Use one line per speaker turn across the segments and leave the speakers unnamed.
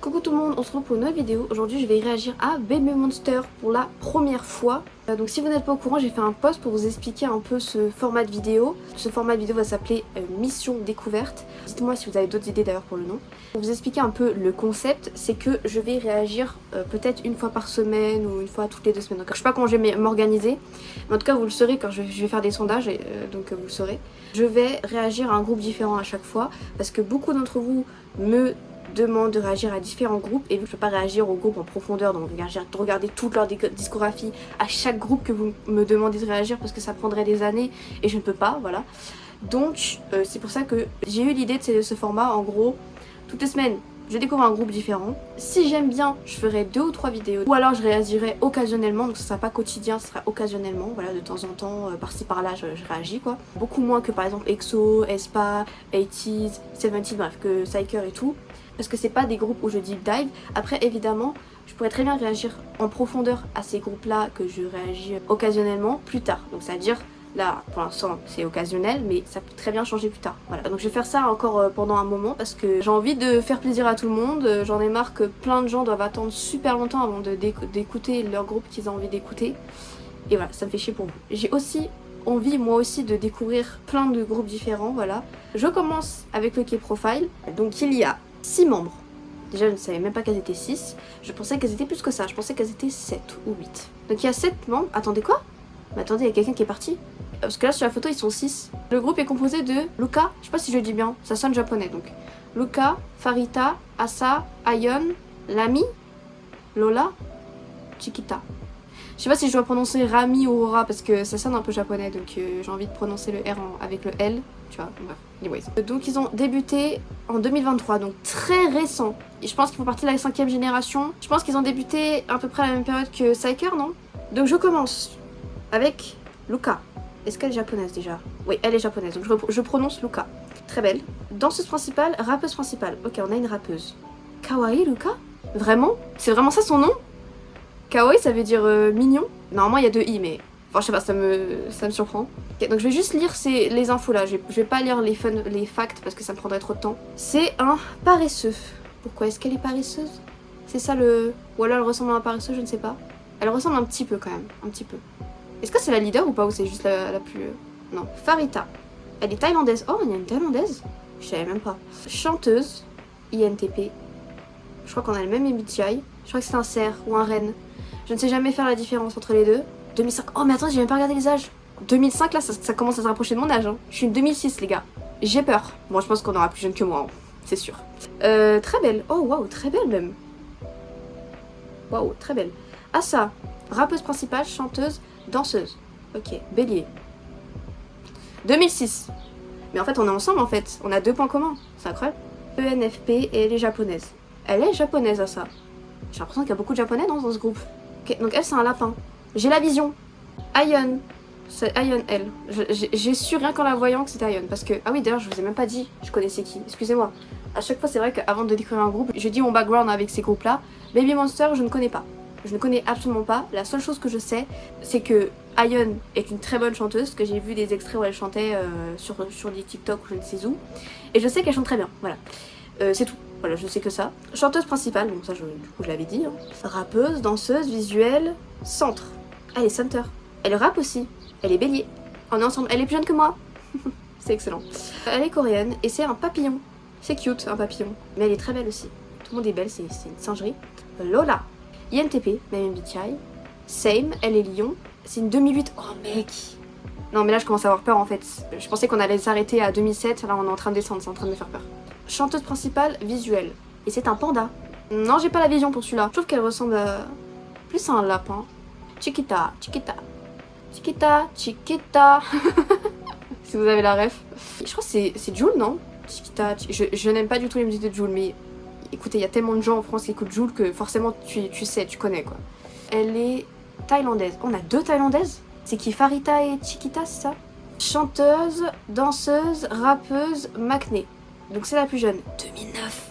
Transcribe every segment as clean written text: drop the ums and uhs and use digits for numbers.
Coucou tout le monde, on se retrouve pour une nouvelle vidéo. Aujourd'hui je vais réagir à Baby Monster pour la première fois. Donc si vous n'êtes pas au courant, j'ai fait un post pour vous expliquer un peu ce format de vidéo. Ce format de vidéo va s'appeler Mission Découverte. Dites-moi si vous avez d'autres idées d'ailleurs pour le nom. Pour vous expliquer un peu le concept, c'est que je vais réagir peut-être une fois par semaine ou une fois toutes les 2 semaines. Donc, je sais pas comment je vais m'organiser, mais en tout cas vous le saurez quand je vais faire des sondages, donc vous le saurez. Je vais réagir à un groupe différent à chaque fois parce que beaucoup d'entre vous me demande de réagir à différents groupes et vu que je ne peux pas réagir aux groupes en profondeur, donc de regarder toute leur discographie à chaque groupe que vous me demandez de réagir parce que ça prendrait des années et je ne peux pas, voilà. Donc c'est pour ça que j'ai eu l'idée de ce format. En gros, toutes les semaines je découvre un groupe différent. Si j'aime bien, je ferai 2 ou 3 vidéos. Ou alors je réagirai occasionnellement, donc ce sera pas quotidien, ce sera occasionnellement. Voilà, de temps en temps, par-ci par-là, je réagis quoi. Beaucoup moins que par exemple EXO, aespa, 80s, 70s, bref, que Psyker et tout. Parce que c'est pas des groupes où je deep dive. Après évidemment, je pourrais très bien réagir en profondeur à ces groupes-là que je réagis occasionnellement plus tard. Donc c'est-à-dire là, pour l'instant, c'est occasionnel, mais ça peut très bien changer plus tard. Voilà. Donc je vais faire ça encore pendant un moment parce que j'ai envie de faire plaisir à tout le monde. J'en ai marre que plein de gens doivent attendre super longtemps avant d'écouter leur groupe qu'ils ont envie d'écouter. Et voilà, ça me fait chier pour vous. J'ai aussi envie, moi aussi, de découvrir plein de groupes différents, voilà. Je commence avec le K-Profile. Donc il y a 6 membres. Déjà, je ne savais même pas qu'elles étaient 6. Je pensais qu'elles étaient plus que ça. Je pensais qu'elles étaient 7 ou 8. Donc il y a 7 membres. Attendez, quoi? Mais attendez, il y a quelqu'un qui est parti. Parce que là sur la photo ils sont 6. Le groupe est composé de Luca, je sais pas si je le dis bien, ça sonne japonais donc. Luca, Farita, Asa, Ayon, Lami, Lola, Chiquita. Je sais pas si je dois prononcer Rami ou Aurora parce que ça sonne un peu japonais donc j'ai envie de prononcer le R avec le L, tu vois, bref, anyways. Donc ils ont débuté en 2023, donc très récent. Et je pense qu'ils font partie de la 5e génération. Je pense qu'ils ont débuté à peu près à la même période que Psyker, non? Donc je commence avec Luca. Est-ce qu'elle est japonaise déjà? Oui, elle est japonaise, donc je prononce Luca. Très belle. Danseuse principale, rappeuse principale. Ok, on a une rappeuse. Kawaii Luca? Vraiment? C'est vraiment ça son nom? Kawaii, ça veut dire mignon? Normalement, il y a 2 i, mais... Enfin, je sais pas, ça me surprend. Okay, donc je vais juste lire les infos là. Je vais pas lire les facts parce que ça me prendrait trop de temps. C'est un paresseux. Pourquoi est-ce qu'elle est paresseuse? C'est ça le... Ou alors elle ressemble à un paresseux, je ne sais pas. Elle ressemble un petit peu quand même, un petit peu. Est-ce que c'est la leader ou pas, ou c'est juste la plus... Non. Farita. Elle est thaïlandaise. Oh, il y a une thaïlandaise? Je savais même pas. Chanteuse. INTP. Je crois qu'on a le même MBTI. Je crois que c'est un cerf ou un renne. Je ne sais jamais faire la différence entre les deux. 2005. Oh, mais attends, j'ai même pas regardé les âges. 2005, là, ça commence à se rapprocher de mon âge. Hein. Je suis une 2006, les gars. J'ai peur. Bon, je pense qu'on aura plus jeune que moi, hein. C'est sûr. Très belle. Oh, waouh, très belle même. Waouh, très belle. Asa. Rappeuse principale, chanteuse, danseuse. Ok, bélier. 2006. Mais en fait, on est ensemble en fait. On a 2 points communs. C'est incroyable. ENFP et elle est japonaise. Elle est japonaise à ça. J'ai l'impression qu'il y a beaucoup de japonais dans ce groupe. Ok, donc elle, c'est un lapin. J'ai la vision. Ayon. C'est Ayon, elle. J'ai su rien qu'en la voyant que c'était Ayon. Parce que... Ah oui, d'ailleurs, je vous ai même pas dit. Je connaissais qui. Excusez-moi. À chaque fois, c'est vrai qu'avant de découvrir un groupe, je dis mon background avec ces groupes-là. Baby Monster, je ne connais pas. Je ne connais absolument pas. La seule chose que je sais, c'est que Ayon est une très bonne chanteuse, parce que j'ai vu des extraits où elle chantait sur des TikTok ou je ne sais où. Et je sais qu'elle chante très bien, voilà. C'est tout, voilà, je sais que ça. Chanteuse principale, donc ça du coup je l'avais dit. Hein. Rappeuse, danseuse, visuelle, centre. Elle est center. Elle rappe aussi. Elle est bélier. On est ensemble. Elle est plus jeune que moi. C'est excellent. Elle est coréenne et c'est un papillon. C'est cute, un papillon. Mais elle est très belle aussi. Tout le monde est belle, c'est une singerie. Lola. INTP, même MBTI. Same, elle est Lyon. C'est une 2008. Oh mec! Non mais là je commence à avoir peur en fait. Je pensais qu'on allait s'arrêter à 2007, là on est en train de descendre, c'est en train de me faire peur. Chanteuse principale, visuelle. Et c'est un panda. Non, j'ai pas la vision pour celui-là. Je trouve qu'elle ressemble à... plus à un lapin. Chiquita, Chiquita. Chiquita, Chiquita. Si vous avez la ref. Je crois que c'est Jul, non? Chiquita, je n'aime pas du tout les musiques de Jul, mais... Écoutez, il y a tellement de gens en France qui écoutent Jul que forcément tu sais, tu connais quoi. Elle est thaïlandaise. On a 2 thaïlandaises? C'est qui, Farita et Chiquita, c'est ça? Chanteuse, danseuse, rappeuse, Maknae. Donc c'est la plus jeune. 2009.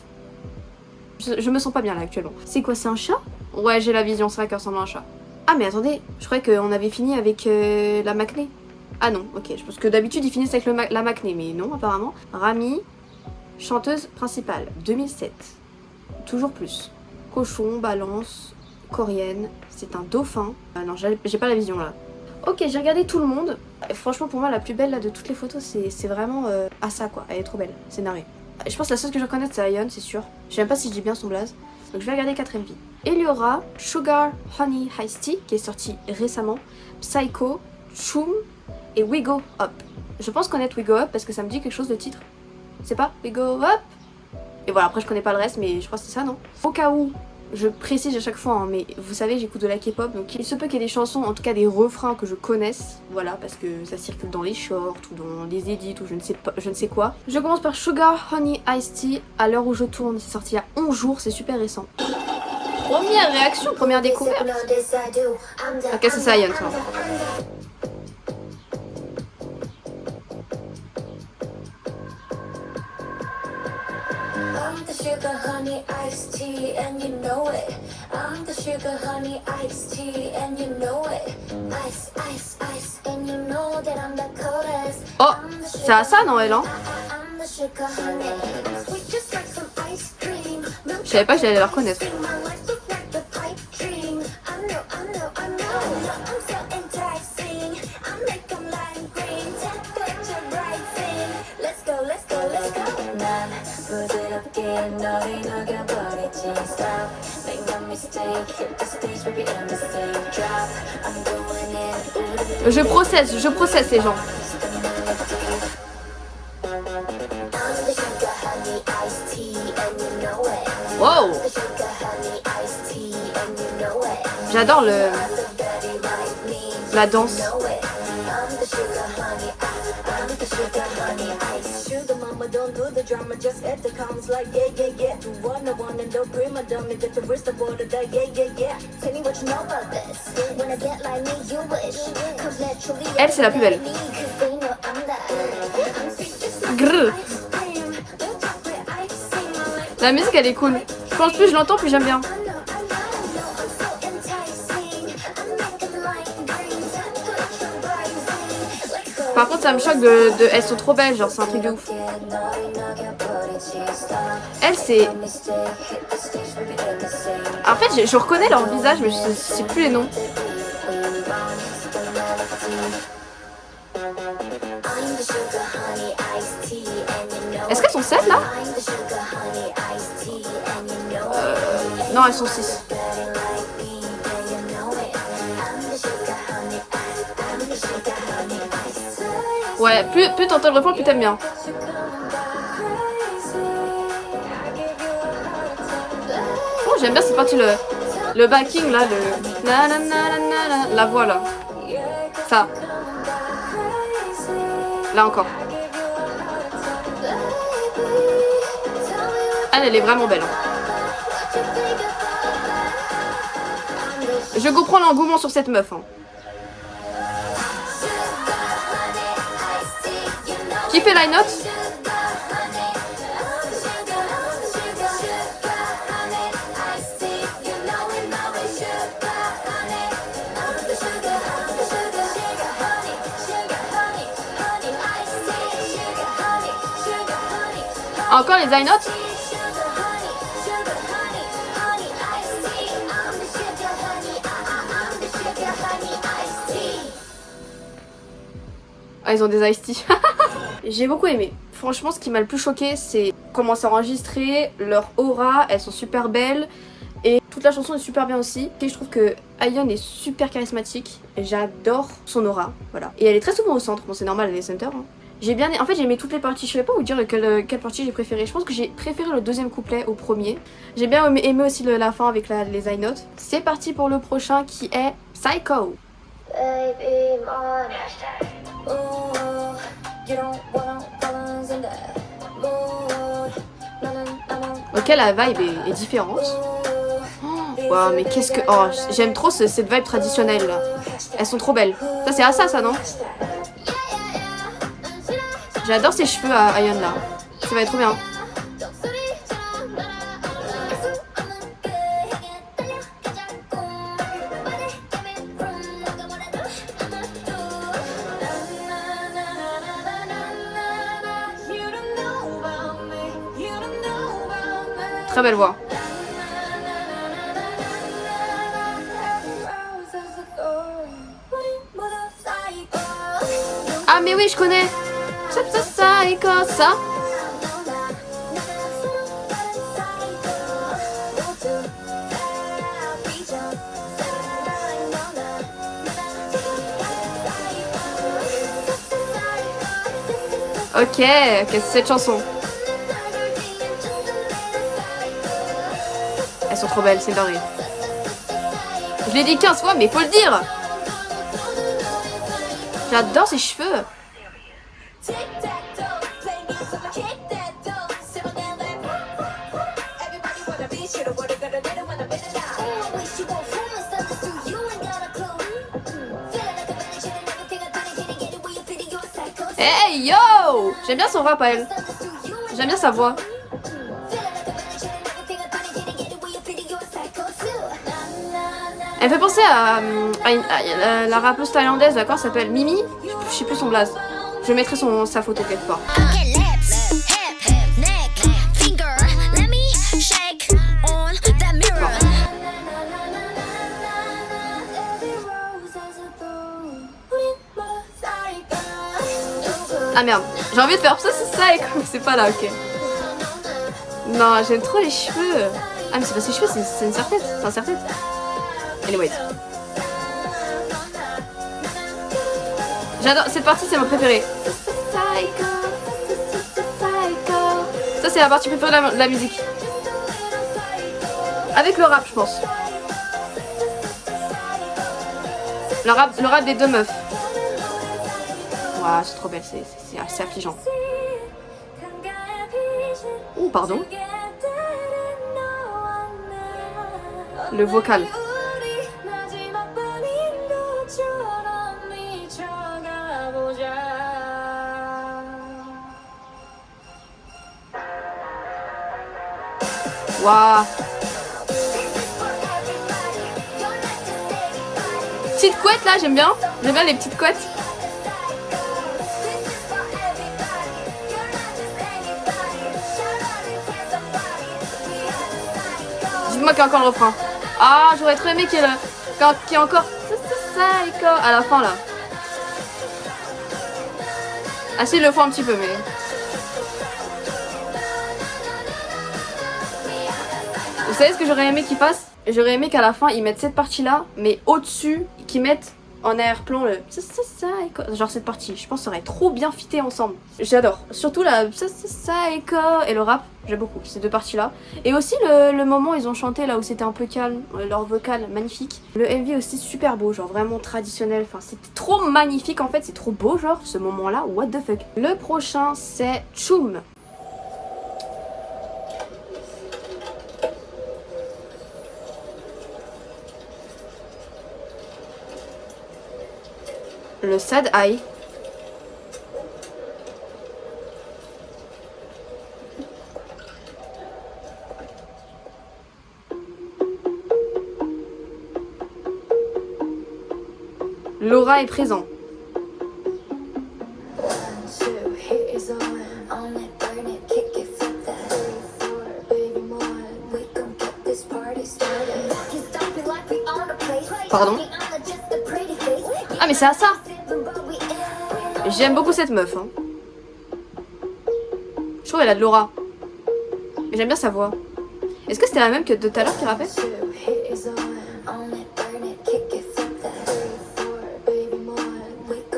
Je me sens pas bien là actuellement. C'est quoi, c'est un chat? Ouais, j'ai la vision, c'est vrai qu'elle ressemble à un chat. Ah mais attendez, je croyais qu'on avait fini avec la Maknae. Ah non, ok, je pense que d'habitude ils finissent avec la Maknae, mais non apparemment. Rami, chanteuse principale, 2007. toujours plus. Cochon, balance, coréenne, c'est un dauphin. Non, j'ai pas la vision là. Ok, j'ai regardé tout le monde. Et franchement, pour moi, la plus belle là, de toutes les photos, c'est vraiment Asa quoi. Elle est trop belle, c'est narré. Je pense que la seule que je reconnais, c'est Ayeon, c'est sûr. Je sais même pas si je dis bien son blaze. Donc je vais regarder 4 MV. Et il y aura Sugar Honey Iced Tea qui est sorti récemment, Psycho, Chum et We Go Up. Je pense connaître We Go Up parce que ça me dit quelque chose le titre. C'est pas We Go Up? Et voilà, après je connais pas le reste, mais je crois que c'est ça, non? Au cas où, je précise à chaque fois, hein, mais vous savez, j'écoute de la K-pop, donc il se peut qu'il y ait des chansons, en tout cas des refrains que je connaisse, voilà, parce que ça circule dans les shorts ou dans les edits ou je ne sais quoi. Je commence par Sugar Honey Iced Tea, à l'heure où je tourne, c'est sorti il y a 11 jours, c'est super récent. Première réaction, première découverte. Ok, c'est ça, Yann, toi.
I'm the sugar honey iced tea and you know it. I'm the sugar honey iced tea and you know it. Ice, ice, ice and you know that I'm the coldest.
Oh, c'est à ça, non, elle, hein?
I'm the sugar honey, sweet just like some ice cream.
Je savais pas que j'allais la reconnaître. Je processe les gens. Wow. J'adore la danse. Don't do the drama, just add the comments like yeah, yeah, yeah. To one and don't prima donna, get the wrist of all of that, yeah, yeah, yeah. Tell me what you know about this. When I get like me, you wish. Cause naturally, elle, c'est la plus belle. Grrr. La musique, elle est cool. Je pense plus je l'entends, plus j'aime bien. Par contre, ça me choque elles sont trop belles, genre c'est un truc de ouf. Elle, c'est... En fait, je reconnais leur visage, mais je sais plus les noms. Est-ce qu'elles sont 7 là? Non, elles sont 6. Ouais, plus t'entends le refrain, plus t'aimes bien. Oh, j'aime bien cette partie, le backing là, la voix là. Ça. Là encore. Elle est vraiment belle. Je comprends l'engouement sur cette meuf. Hein. Qui fait la note? Encore les high notes? Ah, ils ont des iced tea. J'ai beaucoup aimé. Franchement, ce qui m'a le plus choqué, c'est comment c'est enregistré, leur aura, elles sont super belles. Et toute la chanson est super bien aussi. Et je trouve que Ayeon est super charismatique. J'adore son aura, voilà. Et elle est très souvent au centre. Bon, c'est normal, elle est center. Hein. En fait, j'ai aimé toutes les parties. Je ne sais pas vous dire quelle partie j'ai préféré. Je pense que j'ai préféré le deuxième couplet au premier. J'ai bien aimé aussi la fin avec les high notes. C'est parti pour le prochain qui est Psycho. Ok, la vibe est différente. Oh, wow, mais qu'est-ce que... Oh, j'aime trop cette vibe traditionnelle là. Elles sont trop belles. Ça, c'est Asa, ça, non? J'adore ses cheveux à Ayeon là. Ça va être trop bien. Très belle voix. Ah mais oui, je connais. Ça et quoi ça? Ok, c'est cette chanson. Elles sont trop belles, c'est dingue. Je l'ai dit 15 fois, mais faut le dire. J'adore ses cheveux. Hey yo! J'aime bien son rap à elle. J'aime bien sa voix. Elle fait penser à la rappeuse thaïlandaise, d'accord, s'appelle Mimi. Je sais plus son blaze. Je mettrai sa photo quelque part. Ah merde, j'ai envie de faire ça et comme c'est pas là, ok. Non, j'aime trop les cheveux. Ah mais c'est pas ses cheveux, c'est une serre-tête. C'est un serre-tête. Anyway. J'adore, cette partie c'est mon préféré. Ça c'est la partie préférée de la musique. Avec le rap je pense. Le rap des deux meufs. Waouh, c'est trop belle, c'est assez affligeant. Oh, pardon. Le vocal. Waouh. Petite couette là, j'aime bien. J'aime bien les petites couettes. Dites-moi qu'il y a encore le refrain. Ah, j'aurais trop aimé qu'il y ait encore à la fin là. Ah si, il le faut un petit peu, mais... Vous savez ce que j'aurais aimé qu'il fasse? J'aurais aimé qu'à la fin, ils mettent cette partie-là, mais au-dessus, qu'ils mettent en arrière-plan le... Genre cette partie. Je pense que ça aurait trop bien fité ensemble. J'adore. Surtout la... et le rap. J'aime beaucoup ces deux parties-là. Et aussi le moment où ils ont chanté là où c'était un peu calme. Leur vocal, magnifique. Le MV aussi super beau, genre vraiment traditionnel. Enfin, c'était trop magnifique en fait. C'est trop beau, genre, ce moment-là. What the fuck. Le prochain, c'est Choum. Le Sad Eye. Laura est présent. Pardon? Ah mais c'est à ça. J'aime beaucoup cette meuf. Hein. Je trouve qu'elle a de l'aura. J'aime bien sa voix. Est-ce que c'était la même que de tout à l'heure qui rappelle?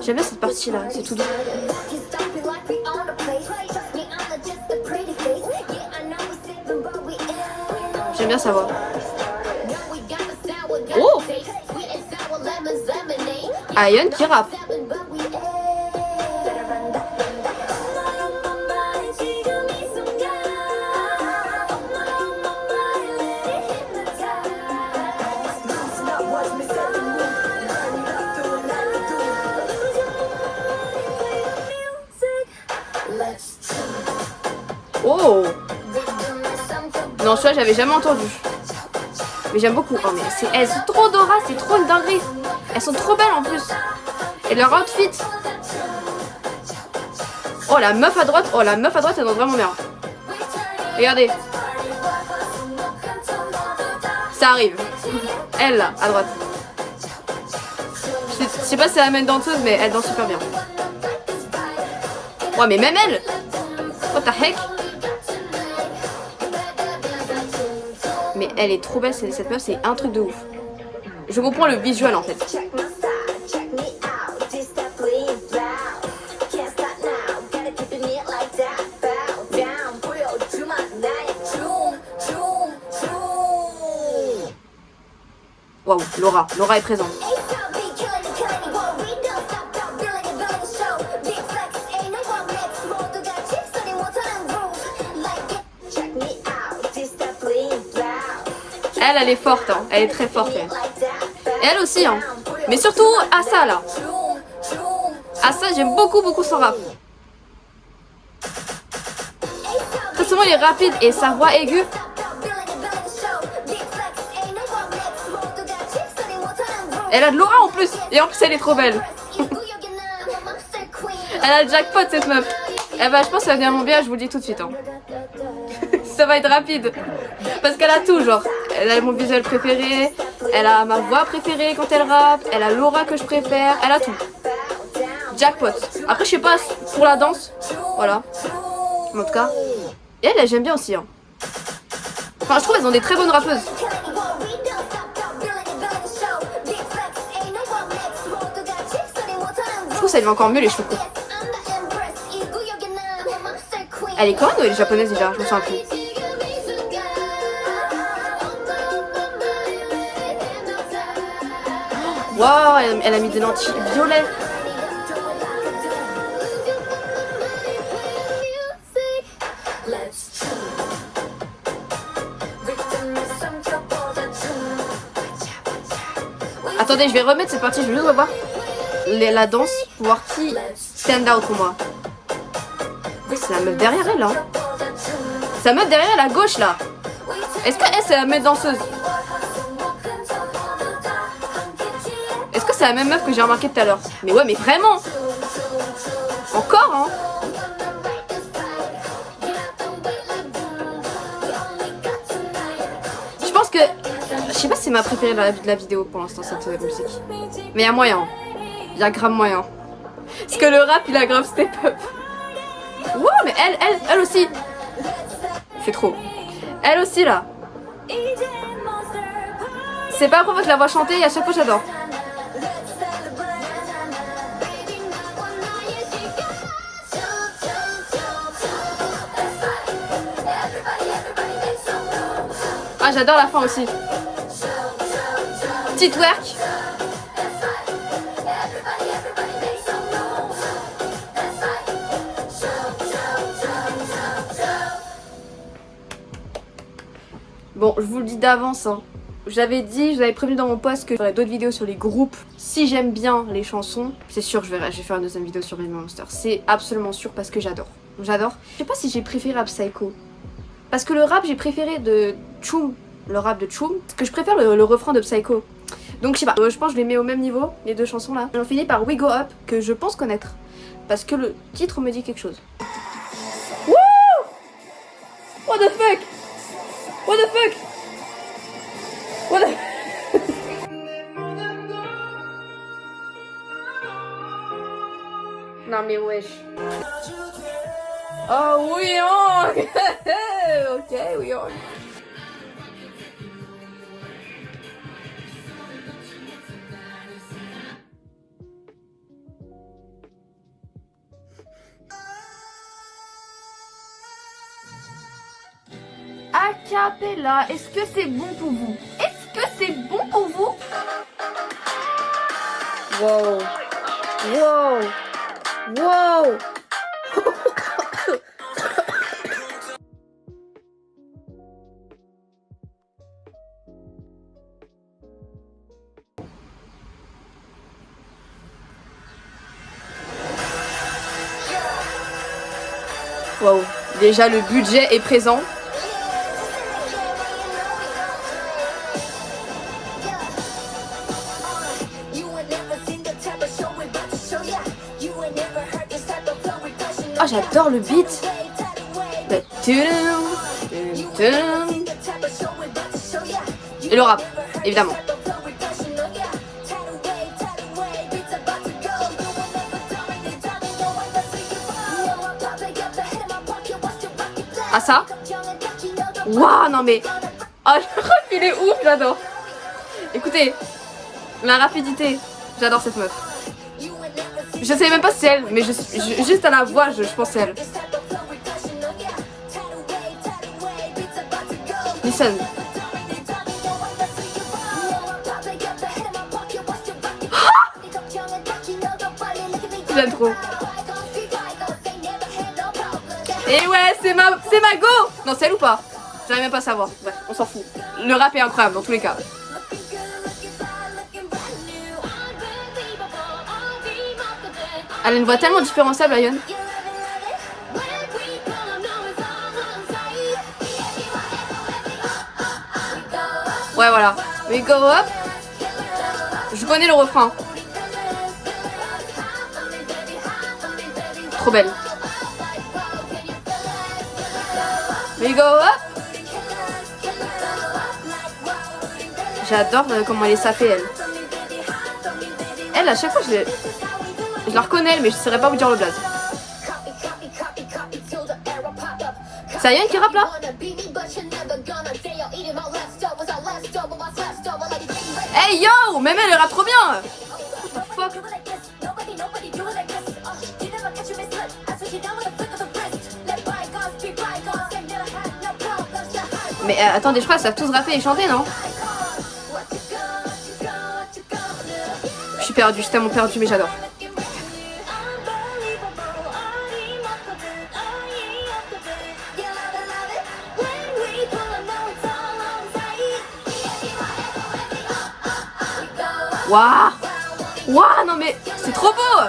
J'aime bien cette partie-là, c'est tout doux. J'aime bien sa voix. Oh! Ayon qui rappe. Oh! Non, celui-là, j'avais jamais entendu. Mais j'aime beaucoup. Oh, mais elles sont trop Dora, c'est trop une dinguerie. Elles sont trop belles en plus. Et leur outfit. Oh, la meuf à droite. Oh, la meuf à droite, elle danse vraiment bien. Regardez. Ça arrive. Elle, là, à droite. Je sais pas si c'est la même danseuse, mais elle danse super bien. Ouais, mais même elle! What the heck? Mais elle est trop belle, cette meuf, c'est un truc de ouf. Je comprends le visuel en fait. Waouh, Laura est présente. Elle est forte, hein. Elle est très forte. Elle. Et elle aussi, hein. Mais surtout Asa là. Asa, j'aime beaucoup son rap. Très souvent il est rapide et sa voix aiguë. Elle a de l'aura en plus. Et en plus elle est trop belle. Elle a le jackpot cette meuf. Eh ben je pense que ça vient mon bien, je vous le dis tout de suite. Hein. Ça va être rapide. Parce qu'elle a tout genre. Elle a mon visuel préféré. Elle a ma voix préférée quand elle rappe. Elle a l'aura que je préfère. Elle a tout. Jackpot. Après je sais pas pour la danse. Voilà. En tout cas. Et elle j'aime bien aussi. Hein. Enfin je trouve elles ont des très bonnes rappeuses. Je trouve ça lui va encore mieux les cheveux courts. Elle est coréenne ou elle est japonaise déjà? Je me sens plus. Wow, elle a mis des lentilles violettes. Attendez, je vais remettre cette partie, je vais juste revoir la danse pour voir qui stand out pour moi. C'est la meuf derrière elle, hein. C'est la meuf derrière elle à gauche là. Est-ce que elle c'est la meuf danseuse? Est-ce que c'est la même meuf que j'ai remarqué tout à l'heure? Mais ouais, mais vraiment. Encore, hein. Je pense que... Je sais pas si c'est ma préférée de la vidéo pour l'instant, cette musique. Mais il y a moyen. Il y a grave moyen. Parce que le rap, il a grave step up. Wow, mais elle aussi. C'est trop. Elle aussi, là. C'est pas la première fois que je la vois chanter et à chaque fois, j'adore. Ah, j'adore la fin aussi. Petit twerk. Bon, je vous le dis d'avance, hein. Je vous avais prévenu dans mon post que je ferais d'autres vidéos sur les groupes. Si j'aime bien les chansons, c'est sûr que je vais faire une deuxième vidéo sur Baby Monster. C'est absolument sûr parce que j'adore. J'adore. Je sais pas si j'ai préféré à Psycho. Parce que le rap, j'ai préféré de Choum. Le rap de Choum. Parce que je préfère le refrain de Psycho. Donc je sais pas, je pense que je les mets au même niveau, les deux chansons là. Et on finit par We Go Up, que je pense connaître. Parce que le titre me dit quelque chose. Wouh! What the fuck? What the fuck? What the... Non mais wesh. Oh oui, on... Ok, oui, on... Acapella, est-ce que c'est bon pour vous? Est-ce que c'est bon pour vous? Wow. Wow. Wow. Wow. Déjà le budget est présent. Oh, j'adore le beat. Et le rap, évidemment. Ah ça. Waouh, non mais... Oh, le rap il est ouf, j'adore. Écoutez, la rapidité, j'adore cette meuf. Je sais même pas si c'est elle, mais juste à la voix, je pense c'est elle. Listen. J'aime trop. Et ouais, c'est ma go. Non, c'est elle ou pas? J'arrive même pas à savoir. Bref, on s'en fout. Le rap est incroyable dans tous les cas. Elle a une voix tellement différenciable, Ion. Ouais, voilà. We go up. Je connais le refrain. Trop belle. We go up. J'adore comment elle est sapée, elle. Elle, à chaque fois, je la reconnais, elle, mais je saurais pas vous dire le blaze. C'est Ion qui rappe là? Hey yo! Même elle rappe trop bien! What the fuck? Mais attendez, je crois qu'ils savent tous rapper et chanter, non? Je suis perdue, je suis tellement perdue, mais j'adore. Waouh! Waouh, non mais c'est trop beau!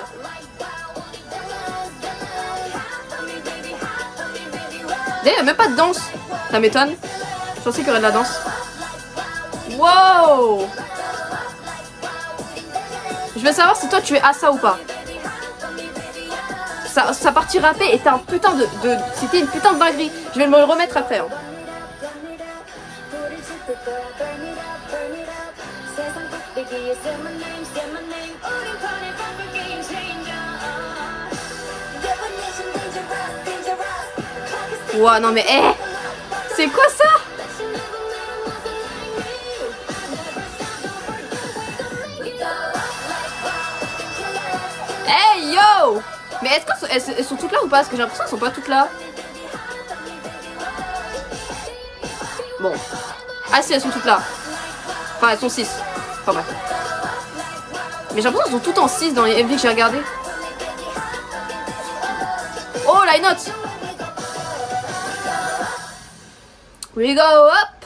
Il n'y a même pas de danse. Ça m'étonne. Je pensais qu'il y aurait de la danse. Wow! Je veux savoir si toi tu es à ça ou pas. Sa partie rappée était un putain de... C'était une putain de dinguerie. Je vais me le remettre après. Hein. Ouah, non mais c'est quoi ça? Hey yo! Mais est-ce qu'elles sont toutes là ou pas? Parce que j'ai l'impression qu'elles sont pas toutes là. Bon. Ah si, elles sont toutes là. Enfin, elles sont 6. Enfin bref. Mais j'ai l'impression qu'elles sont toutes en 6 dans les MV que j'ai regardé. Oh, la note! We go up!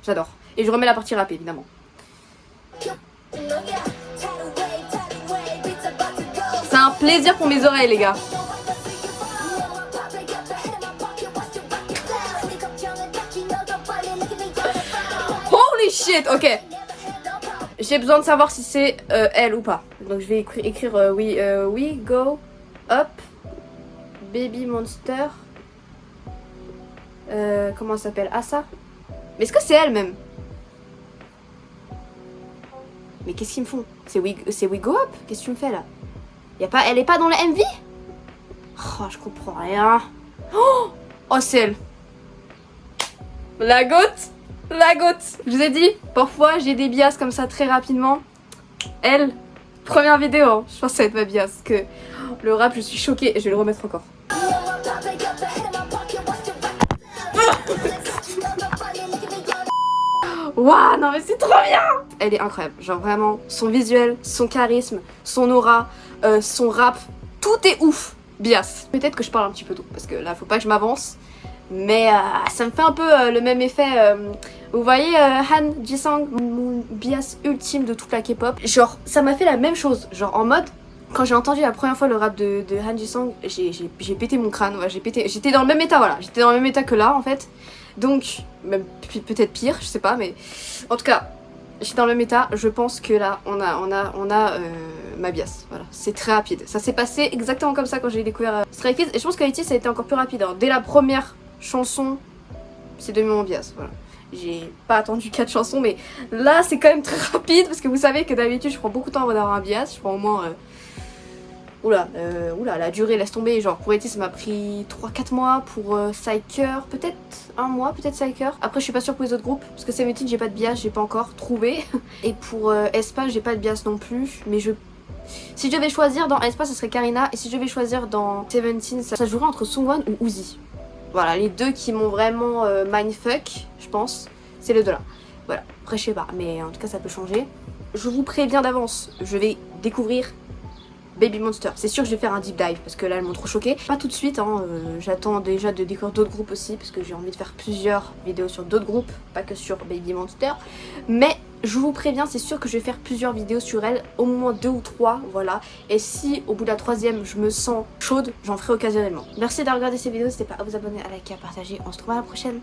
J'adore. Et je remets la partie rap évidemment. C'est un plaisir pour mes oreilles, les gars. Holy shit! Ok. J'ai besoin de savoir si c'est elle ou pas. Donc je vais écrire we go up baby monster. Comment ça s'appelle? Ah ça? Mais est-ce que c'est elle même? Mais qu'est-ce qu'ils me font? C'est we go up? Qu'est-ce que tu me fais là? Elle est pas dans le MV? Oh, je comprends rien. Oh, c'est elle. La goutte. La goutte. Je vous ai dit, parfois j'ai des bias comme ça très rapidement. Elle, première vidéo, hein. Je pense que ça va être ma bias. Parce que le rap, je suis choquée et je vais le remettre encore. Waouh, non mais c'est trop bien! Elle est incroyable, genre vraiment, son visuel, son charisme, son aura, son rap, tout est ouf. Bias. Peut-être que je parle un petit peu tôt, parce que là, faut pas que je m'avance. Mais ça me fait un peu le même effet. Vous voyez Han Ji-sung, mon bias ultime de toute la K-pop. Genre, ça m'a fait la même chose. Genre en mode, quand j'ai entendu la première fois le rap de Han Ji-sung, j'ai pété mon crâne. Ouais, j'étais dans le même état, voilà. J'étais dans le même état que là, en fait. Donc, même peut-être pire, je sais pas, mais en tout cas, j'étais dans le même état. Je pense que là, on a ma bias. Voilà, c'est très rapide. Ça s'est passé exactement comme ça quand j'ai découvert Stray Kids. Et je pense qu'ITZY, ça a été encore plus rapide. Hein. Dès la première chanson, c'est devenu mon bias. Voilà. J'ai pas attendu 4 chansons, mais là, c'est quand même très rapide parce que vous savez que d'habitude, je prends beaucoup de temps avant d'avoir un bias. Je prends au moins Oula, la durée laisse tomber, genre pour été ça m'a pris 3-4 mois, pour Psyker peut-être 1 mois, peut-être Psyker. Après je suis pas sûre pour les autres groupes, parce que Seventeen j'ai pas de bias, j'ai pas encore trouvé. Et pour Aespa j'ai pas de bias non plus, mais si je devais choisir dans Aespa ça serait Karina, et si je devais choisir dans Seventeen ça jouerait entre Sungwon ou Uzi. Voilà, les deux qui m'ont vraiment mindfuck, je pense, c'est les deux là. Voilà, après je sais pas, mais en tout cas ça peut changer. Je vous préviens d'avance, je vais découvrir Baby Monster. C'est sûr que je vais faire un deep dive parce que là elles m'ont trop choquée. Pas tout de suite, hein, j'attends déjà de découvrir d'autres groupes aussi parce que j'ai envie de faire plusieurs vidéos sur d'autres groupes, pas que sur Baby Monster. Mais je vous préviens, c'est sûr que je vais faire plusieurs vidéos sur elle, au moins 2 ou 3, voilà. Et si au bout de la 3e je me sens chaude, j'en ferai occasionnellement. Merci d'avoir regardé ces vidéos, n'hésitez pas à vous abonner, à liker, à partager. On se retrouve à la prochaine.